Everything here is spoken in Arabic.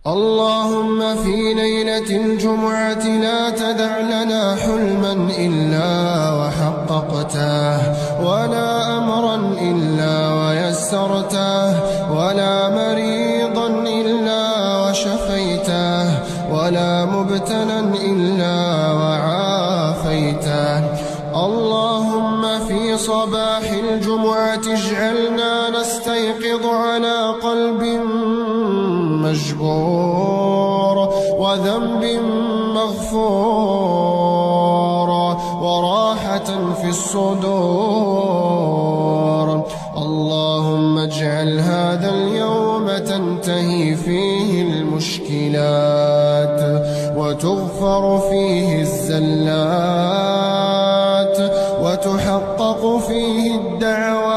اللهم في ليلة الجمعة لا تدع لنا حلما إلا وحققته، ولا أمرا إلا ويسرته، ولا مريضا إلا وشفيته، ولا مبتلا إلا وعافيته. اللهم في صباح الجمعة اجعلنا نستيقظ على قلب مجبور، وذنب مغفور، وراحة في الصدور. اللهم اجعل هذا اليوم تنتهي فيه المشكلات، وتغفر فيه الزلات، وتحقق فيه الدعوات،